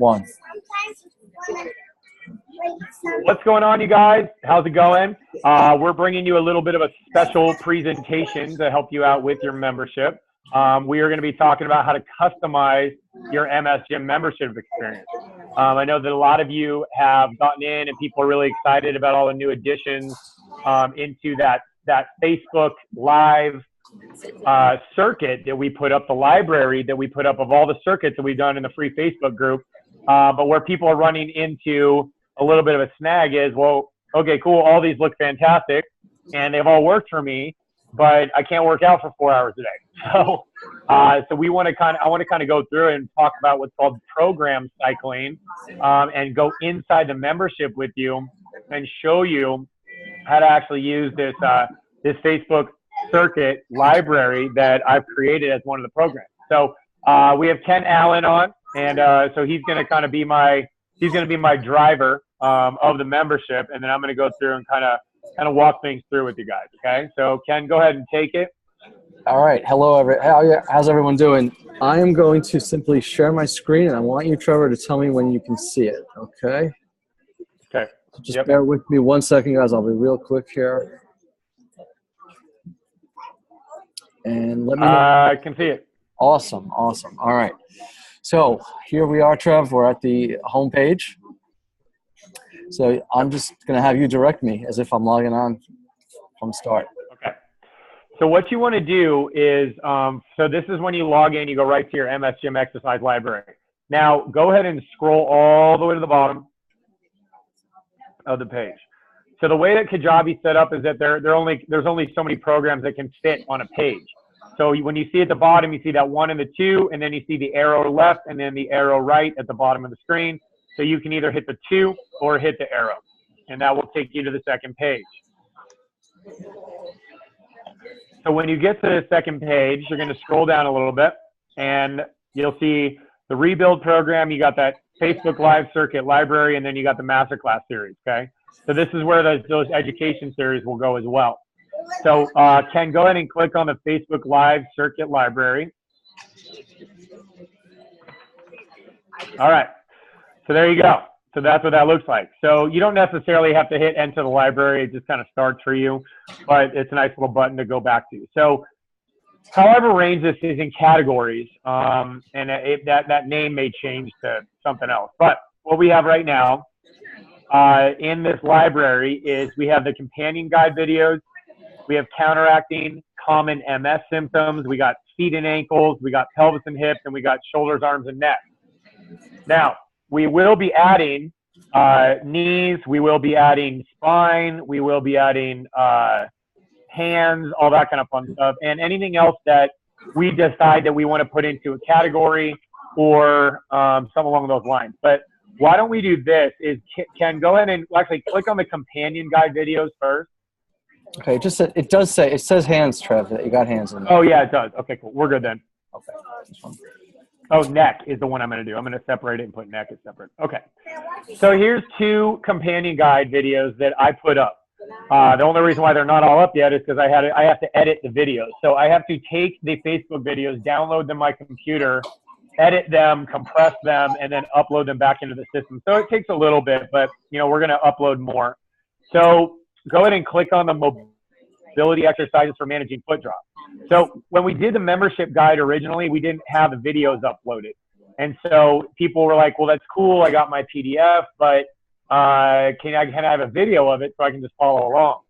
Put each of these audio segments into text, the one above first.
One. What's going on, you guys? How's it going? We're bringing you a little bit of a special presentation to help you out with your membership. We are going to be talking about how to customize your MS Gym membership experience. I know that a lot of you have gotten in and people are really excited about all the new additions into that Facebook Live circuit that we put up, the library that we put up of all the circuits that we've done in the free Facebook group. But where people are running into a little bit of a snag is, well, okay, cool, all these look fantastic and they've all worked for me, but I can't work out for 4 hours a day. So I want to kind of go through and talk about what's called program cycling, and go inside the membership with you and show you how to actually use this Facebook circuit library that I've created as one of the programs. So we have Ken Allen on, and so he's going to kind of be my driver of the membership, and then I'm going to go through and kind of walk things through with you guys. Okay, so Ken, go ahead and take it. All right. Hello, how's everyone doing? I am going to simply share my screen, and I want you, Trevor, to tell me when you can see it. Okay. Okay. So just bear with me 1 second, guys. I'll be real quick here. And let me know. I can see it. Awesome. Awesome. All right. So here we are, Trev. We're at the home page. So I'm just going to have you direct me as if I'm logging on from start. Okay. So what you want to do is, so this is when you log in, you go right to your MS Gym exercise library. Now go ahead and scroll all the way to the bottom of the page. So the way that Kajabi set up is that there's only so many programs that can fit on a page. So when you see at the bottom, you see that 1 and the 2, and then you see the arrow left and then the arrow right at the bottom of the screen. So you can either hit the 2 or hit the arrow, and that will take you to the second page. So when you get to the second page, you're going to scroll down a little bit, and you'll see the rebuild program. You got that Facebook Live circuit library, and then you got the masterclass series. Okay. So this is where those education series will go as well. So Ken, go ahead and click on the Facebook Live Circuit Library. All right. So there you go. So that's what that looks like. So you don't necessarily have to hit enter the library. It just kind of starts for you, but it's a nice little button to go back to. So however range this is in categories, and that name may change to something else. But what we have right now in this library is we have the companion guide videos. We have counteracting common MS symptoms. We got feet and ankles. We got pelvis and hips, and we got shoulders, arms, and neck. Now, we will be adding knees. We will be adding spine. We will be adding hands, all that kind of fun stuff, and anything else that we decide that we want to put into a category or something along those lines. But why don't we do this is, Ken, go ahead and actually click on the companion guide videos first. Okay, it says hands, Trev, that you got hands in there. Oh, yeah, it does. Okay, cool. We're good then. Okay. This one. Oh, neck is the one I'm going to do. I'm going to separate it and put neck as separate. Okay. So here's 2 companion guide videos that I put up. The only reason why they're not all up yet is because I have to edit the videos. So I have to take the Facebook videos, download them on my computer, edit them, compress them, and then upload them back into the system. So it takes a little bit, but we're going to upload more. So go ahead and click on the mobility exercises for managing foot drop. So when we did the membership guide originally, we didn't have the videos uploaded. And so people were like, well, that's cool. I got my PDF, but can I have a video of it so I can just follow along?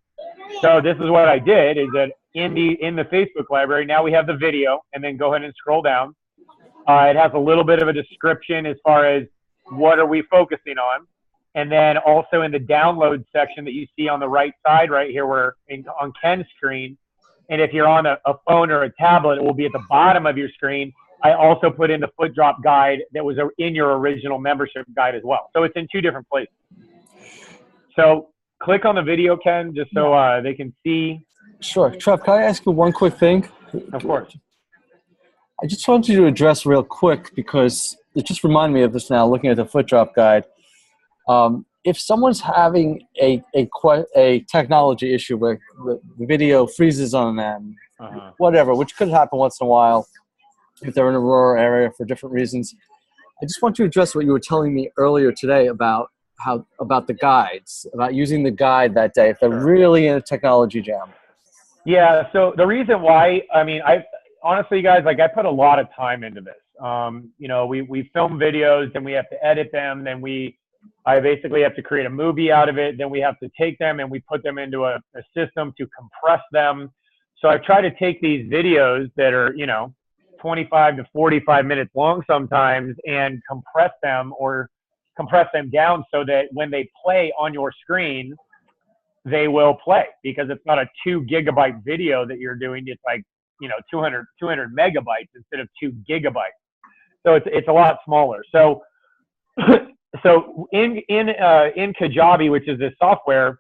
So this is what I did, is that in the Facebook library, now we have the video, and then go ahead and scroll down. It has a little bit of a description as far as what are we focusing on. And then also in the download section that you see on the right side right here, on Ken's screen, and if you're on a phone or a tablet, it will be at the bottom of your screen. I also put in the foot drop guide that was in your original membership guide as well. So it's in 2 different places. So click on the video, Ken, just so they can see. Sure. Trev, can I ask you one quick thing? Of course. I just wanted you to address real quick, because it just reminded me of this now, looking at the foot drop guide. If someone's having a technology issue where the video freezes on them, whatever, which could happen once in a while if they're in a rural area for different reasons, I just want to address what you were telling me earlier today about about the guides, about using the guide that day if they're really in a technology jam. Yeah. So the reason why, I mean, I honestly, guys, like I put a lot of time into this. You know, we film videos, then we have to edit them, then I basically have to create a movie out of it. Then we have to take them and we put them into a system to compress them. So I try to take these videos that are, you know, 25 to 45 minutes long sometimes and compress them down so that when they play on your screen, they will play, because it's not a 2 gigabyte video that you're doing. It's like, you know, 200 megabytes instead of 2 gigabytes. So it's a lot smaller. So so in Kajabi, which is this software,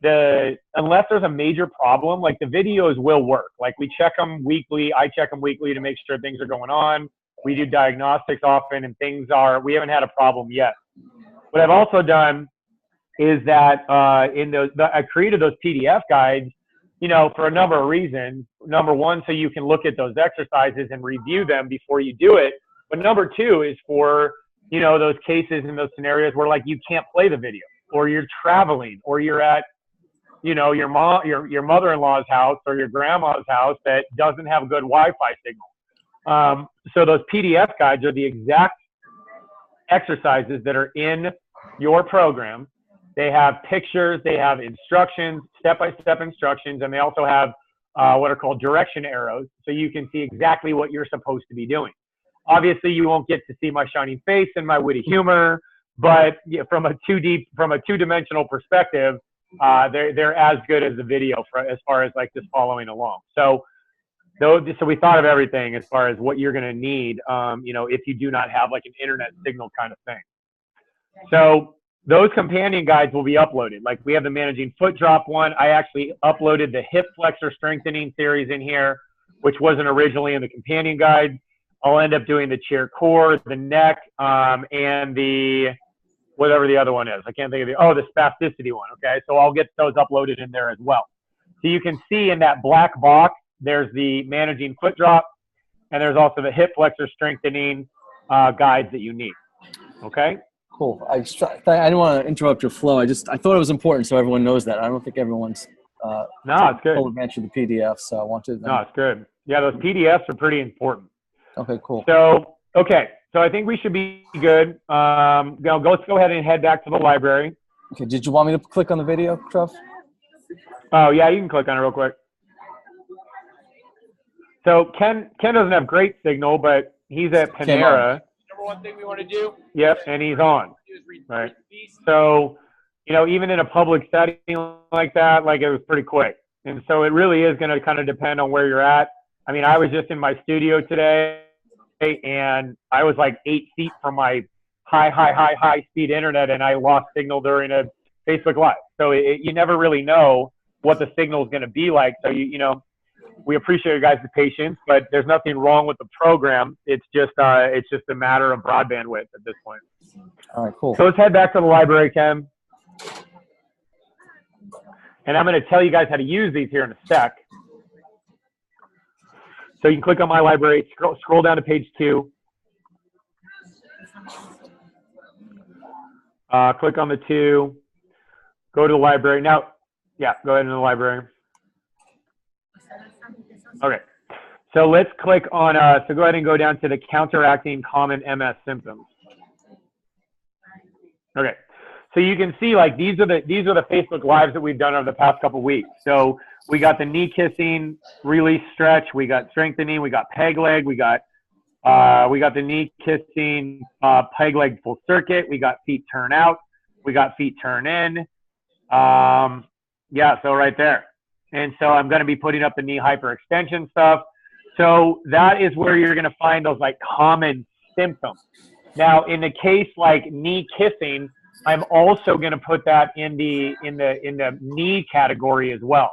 unless there's a major problem, like the videos will work. Like we check them weekly. I check them weekly to make sure things are going on. We do diagnostics often, and we haven't had a problem yet. What I've also done is that I created those PDF guides, you know, for a number of reasons. Number one, so you can look at those exercises and review them before you do it. But number two is for, you know, those cases and those scenarios where like you can't play the video, or you're traveling, or you're at, you know, your mother-in-law's house or your grandma's house that doesn't have a good Wi-Fi signal. So those PDF guides are the exact exercises that are in your program. They have pictures, they have instructions, step-by-step instructions, and they also have what are called direction arrows, so you can see exactly what you're supposed to be doing. Obviously, you won't get to see my shining face and my witty humor, but from a two-dimensional perspective, they're as good as the video as far as like just following along. So we thought of everything as far as what you're going to need, you know, if you do not have like an internet signal kind of thing. So those companion guides will be uploaded. Like we have the managing foot drop one. I actually uploaded the hip flexor strengthening series in here, which wasn't originally in the companion guide. I'll end up doing the chair core, the neck, and the whatever the other one is. I can't think of the spasticity one. Okay, so I'll get those uploaded in there as well. So you can see in that black box, there's the managing foot drop, and there's also the hip flexor strengthening guides that you need. Okay. Cool. I didn't want to interrupt your flow. I thought it was important so everyone knows that. I don't think everyone's no, it's good. full advantage of the PDF, so I wanted to. No, it's good. Yeah, those PDFs are pretty important. Okay, cool. So, okay. So I think we should be good. Let's go ahead and head back to the library. Okay. Did you want me to click on the video, Trev? Oh, yeah, you can click on it real quick. So Ken doesn't have great signal, but he's at Panera. Number one thing we want to do. Yep, and he's on. Right. So, you know, even in a public setting like that, like it was pretty quick. And so it really is going to kind of depend on where you're at. I mean, I was just in my studio today, and I was like 8 feet from my high speed internet, and I lost signal during a Facebook Live. So you never really know what the signal is going to be like. So you know, we appreciate your guys' patience, but there's nothing wrong with the program. It's just a matter of broadband width at this point. All right, cool. So let's head back to the library, Ken. And I'm going to tell you guys how to use these here in a sec. So you can click on My Library, scroll down to page 2. Click on the 2. Go to the library. Now, yeah, go ahead into the library. Okay. So let's click on, so go ahead and go down to the counteracting common MS symptoms. Okay. So you can see like these are the Facebook Lives that we've done over the past couple of weeks. So we got the knee kissing, release stretch, we got strengthening, we got peg leg, we got the knee kissing, peg leg full circuit, we got feet turn out, we got feet turn in. Yeah, so right there. And so I'm going to be putting up the knee hyperextension stuff. So that is where you're going to find those like common symptoms. Now, in the case like knee kissing, I'm also going to put that in the knee category as well.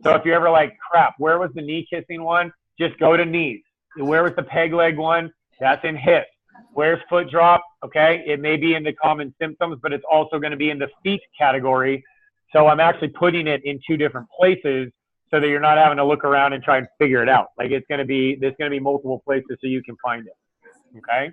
So if you're ever like, crap, where was the knee kissing one? Just go to knees. Where was the peg leg one? That's in hips. Where's foot drop? Okay, it may be in the common symptoms, but it's also going to be in the feet category. So I'm actually putting it in 2 different places so that you're not having to look around and try and figure it out. Like there's going to be multiple places so you can find it. Okay.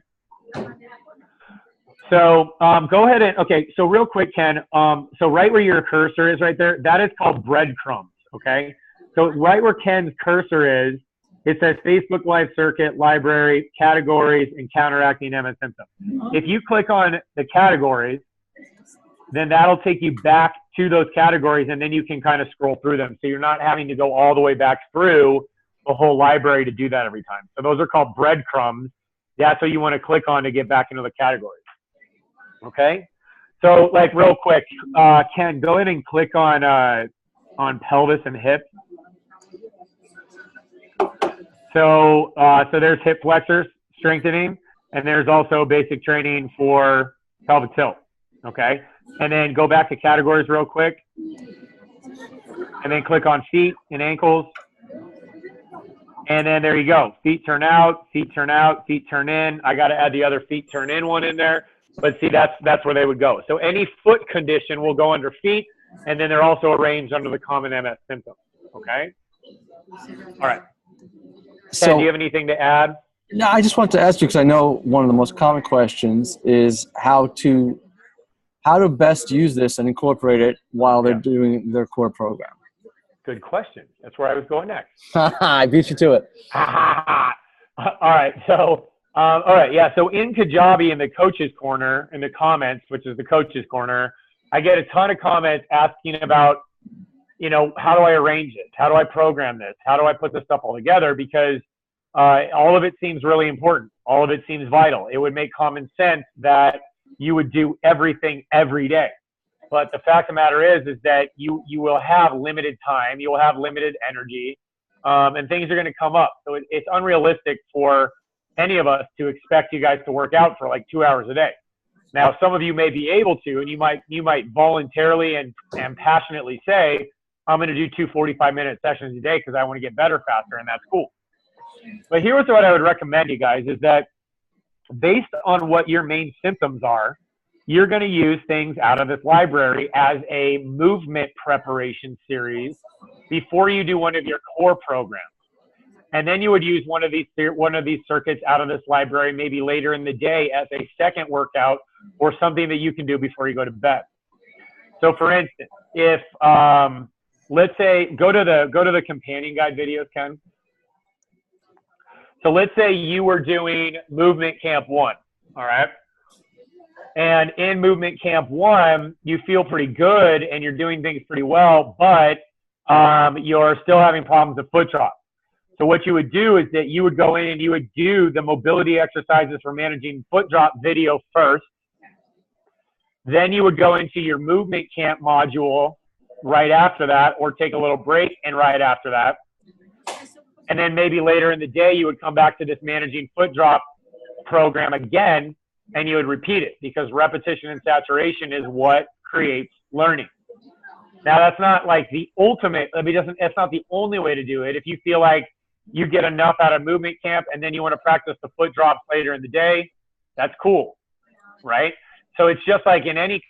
So go ahead and, okay, so real quick, Ken, so right where your cursor is right there, that is called breadcrumbs, okay? So right where Ken's cursor is, it says Facebook Live Circuit, Library, Categories, and Counteracting MS Symptoms. If you click on the categories, then that'll take you back to those categories, and then you can kind of scroll through them. So you're not having to go all the way back through the whole library to do that every time. So those are called breadcrumbs. That's what you want to click on to get back into the categories. Okay? So like real quick, Ken, go ahead and click on pelvis and hip. So there's hip flexors strengthening, and there's also basic training for pelvic tilt. Okay? And then go back to categories real quick, and then click on feet and ankles. And then there you go. Feet turn out, feet turn out, feet turn in. I got to add the other feet turn in one in there. But see, that's where they would go. So any foot condition will go under feet, and then they're also arranged under the common MS symptoms. Okay? All right. So, Ken, do you have anything to add? No, I just want to ask you, because I know one of the most common questions is how to best use this and incorporate it while they're doing their core program. Good question. That's where I was going next. I beat you to it. All right. So, yeah. So in Kajabi, in the coaches corner, in the comments, which is the coaches corner, I get a ton of comments asking about, you know, how do I arrange it? How do I program this? How do I put this stuff all together? Because all of it seems really important. All of it seems vital. It would make common sense that you would do everything every day. But the fact of the matter is that you will have limited time, you will have limited energy, and things are going to come up. So it's unrealistic for any of us to expect you guys to work out for like 2 hours a day. Now, some of you may be able to, and you might voluntarily and passionately say, I'm going to do 2 45-minute sessions a day because I want to get better faster, and that's cool. But here's what I would recommend you guys is that based on what your main symptoms are, you're going to use things out of this library as a movement preparation series before you do one of your core programs. And then you would use one of these circuits out of this library maybe later in the day as a second workout or something that you can do before you go to bed. So for instance, if let's say go to the companion guide videos, Ken. So let's say you were doing Movement Camp 1, all right? And in Movement Camp 1, you feel pretty good and you're doing things pretty well, but you're still having problems with foot drop. So what you would do is that you would go in and you would do the mobility exercises for managing foot drop video first. Then you would go into your Movement Camp module right after that, or take a little break and right after that. And then maybe later in the day, you would come back to this managing foot drop program again, and you would repeat it because repetition and saturation is what creates learning. Now, that's not like the ultimate, it's not the only way to do it. If you feel like you get enough out of Movement Camp and then you want to practice the foot drops later in the day, that's cool, right? So it's just like in any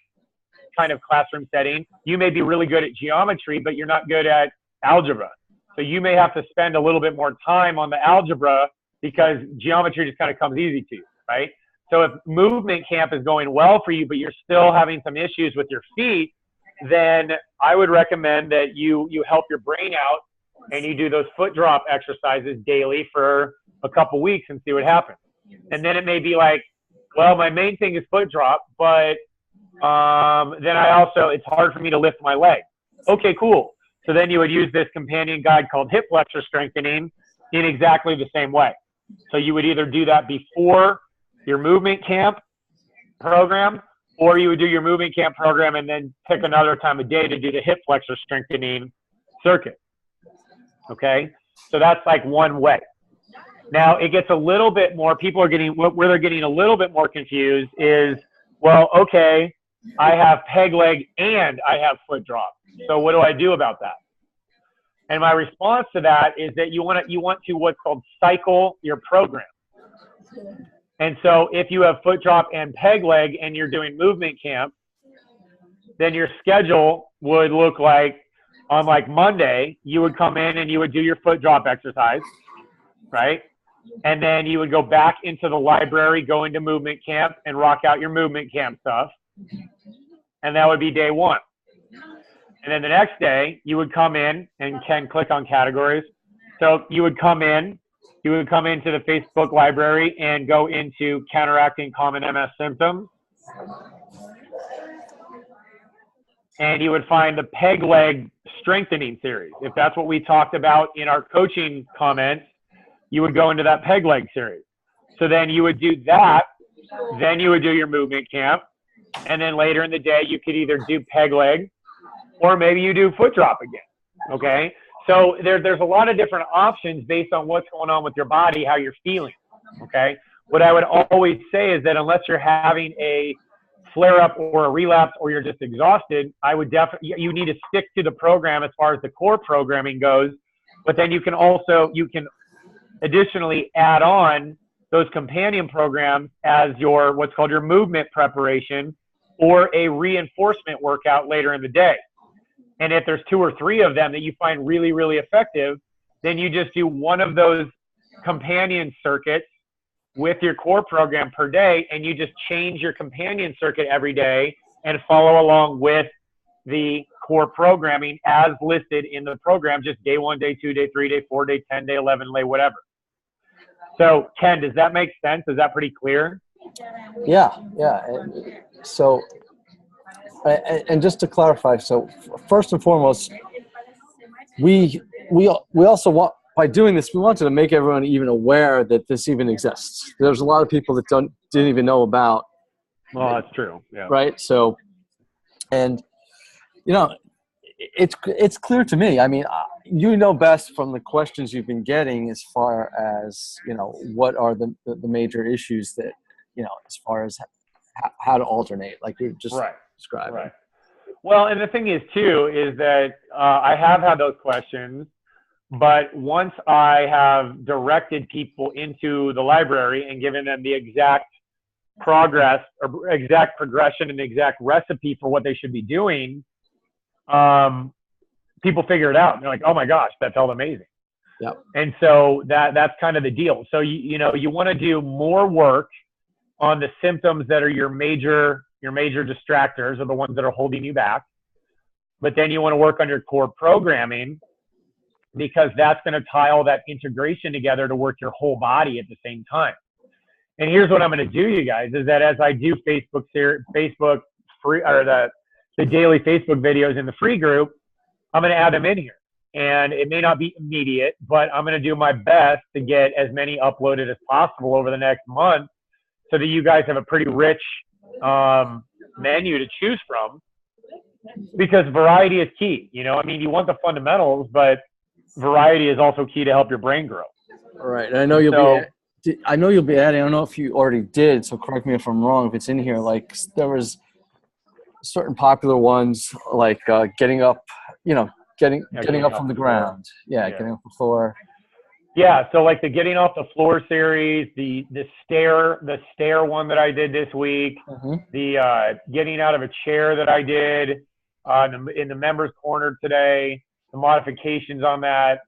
kind of classroom setting, you may be really good at geometry, but you're not good at algebra. So you may have to spend a little bit more time on the algebra because geometry just kind of comes easy to you, right? So if Movement Camp is going well for you, but you're still having some issues with your feet, then I would recommend that you help your brain out and you do those foot drop exercises daily for a couple weeks and see what happens. And then it may be like, well, my main thing is foot drop, but then it's hard for me to lift my leg. Okay, cool. So then you would use this companion guide called Hip Flexor Strengthening in exactly the same way. So you would either do that before your Movement Camp program, or you would do your Movement Camp program and then pick another time of day to do the Hip Flexor Strengthening circuit. Okay? So that's like one way. Now, it gets a little bit more, where they're getting a little bit more confused is, well, okay, I have peg leg and I have foot drop. So what do I do about that? And my response to that is that you want to what's called cycle your program. And so if you have foot drop and peg leg and you're doing Movement Camp, then your schedule would look like on like Monday, you would come in and you would do your foot drop exercise, right? and then you would go back into the library, go into movement camp, and rock out your movement camp stuff. And that would be day one. And then the next day, you would come in, and Ken, click on categories. So you would come into the Facebook library and go into counteracting common MS symptoms. And you would find the peg leg strengthening series. If that's what we talked about in our coaching comments, you would go into that peg leg series. So then you would do that. Then you would do your movement camp. And then later in the day, you could either do peg leg or maybe you do foot drop again. Okay. So there's a lot of different options based on what's going on with your body, how you're feeling. Okay. What I would always say is that unless you're having a flare up or a relapse or you're just exhausted, I would definitely, you need to stick to the program as far as the core programming goes. But then you can additionally add on those companion programs as your, what's called your movement preparation or a reinforcement workout later in the day. And if there's 2 or 3 of them that you find really, really effective, then you just do one of those companion circuits with your core program per day, and you just change your companion circuit every day and follow along with the core programming as listed in the program, just day 1, day 2, day 3, day 4, day 10, day 11, day whatever. So Ken, does that make sense? Is that pretty clear? Yeah. So, and just to clarify, so first and foremost, we also want, by doing this, we wanted to make everyone even aware that this even exists. There's a lot of people that didn't even know about. Well, that's true. Yeah. Right. So, and it's clear to me. I mean, you know best from the questions you've been getting as far as what are the major issues that as far as how to alternate, like you just described. Right. Well, and the thing is too is that I have had those questions. But once I have directed people into the library and given them the exact progress or exact progression and the exact recipe for what they should be doing, people figure it out. And they're like, oh my gosh, that felt amazing. Yep. And so that's kind of the deal. So, you want to do more work on the symptoms that are your major distractors or the ones that are holding you back. But then you want to work on your core programming, because that's going to tie all that integration together to work your whole body at the same time. And here's what I'm going to do, you guys, is that as I do Facebook free, or the daily Facebook videos in the free group, I'm going to add them in here. And it may not be immediate, but I'm going to do my best to get as many uploaded as possible over the next month so that you guys have a pretty rich menu to choose from, because variety is key. I mean, you want the fundamentals, but variety is also key to help your brain grow. All right. And I know you'll be adding, I don't know if you already did, so correct me if I'm wrong, if it's in here, like there was certain popular ones, like getting up, getting up from the ground. Getting off the floor. Yeah. So like the getting off the floor series, the stair one that I did this week, the getting out of a chair that I did in the members corner today, the modifications on that,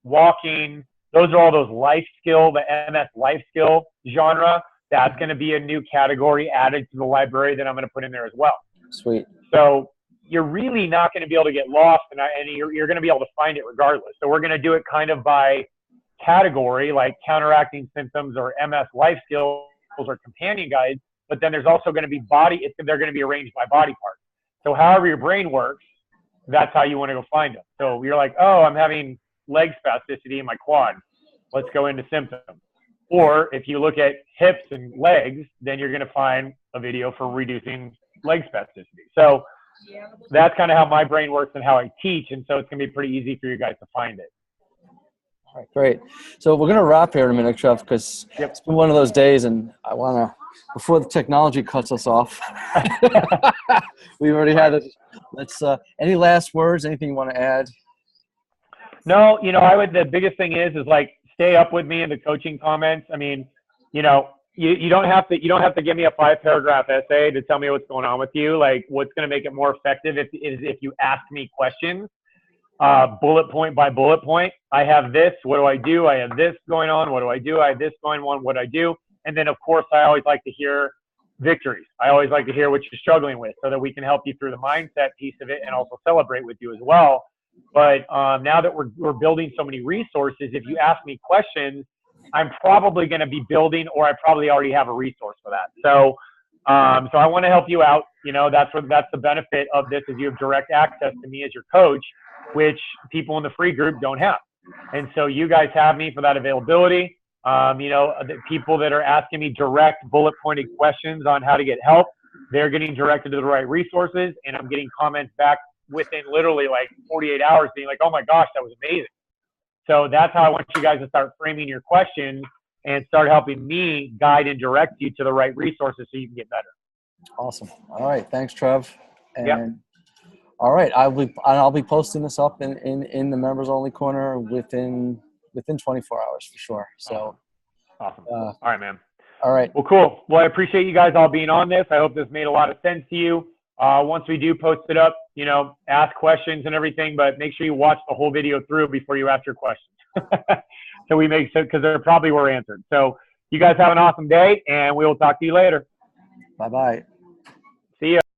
walking, those are all those life skill, the MS life skill genre. That's going to be a new category added to the library that I'm going to put in there as well. Sweet. So you're really not going to be able to get lost, and you're going to be able to find it regardless. So we're going to do it kind of by category, like counteracting symptoms or MS life skills or companion guides. But then there's also going to be they're going to be arranged by body part. So however your brain works, that's how you want to go find them. So you're like, oh, I'm having leg spasticity in my quad. Let's go into symptoms. Or if you look at hips and legs, then you're going to find a video for reducing leg spasticity. So that's kind of how my brain works and how I teach. And so it's going to be pretty easy for you guys to find it. All right, great. So we're going to wrap here in a minute, Jeff, because it's been one of those days, and I want to, before the technology cuts us off, we've already had it. Let's, any last words, anything you want to add? No, the biggest thing is like, stay up with me in the coaching comments. I mean, you don't have to give me a 5-paragraph essay to tell me what's going on with you. Like, what's going to make it more effective if you ask me questions. bullet point by bullet point. I have this. What do I do? I have this going on. What do I do? I have this going on. What do I do? And then, of course, I always like to hear victories. I always like to hear what you're struggling with so that we can help you through the mindset piece of it and also celebrate with you as well. But now that we're building so many resources, if you ask me questions, I'm probably going to be building, or I probably already have a resource for that. So so I want to help you out. You know, that's the benefit of this, is you have direct access to me as your coach, which people in the free group don't have. And so you guys have me for that availability. You know, the people that are asking me direct bullet pointed questions on how to get help, they're getting directed to the right resources, and I'm getting comments back within literally like 48 hours being like, oh my gosh, that was amazing. So that's how I want you guys to start framing your questions and start helping me guide and direct you to the right resources so you can get better. Awesome. All right. Thanks, Trev. And yep. All right. I'll be posting this up in the members only corner within 24 hours for sure. So awesome. All right, man. All right. Well, cool. Well, I appreciate you guys all being on this. I hope this made a lot of sense to you. Once we do post it up, you know, ask questions and everything, but make sure you watch the whole video through before you ask your questions. So we make sure, because they probably were answered. So you guys have an awesome day, and we will talk to you later. Bye-bye.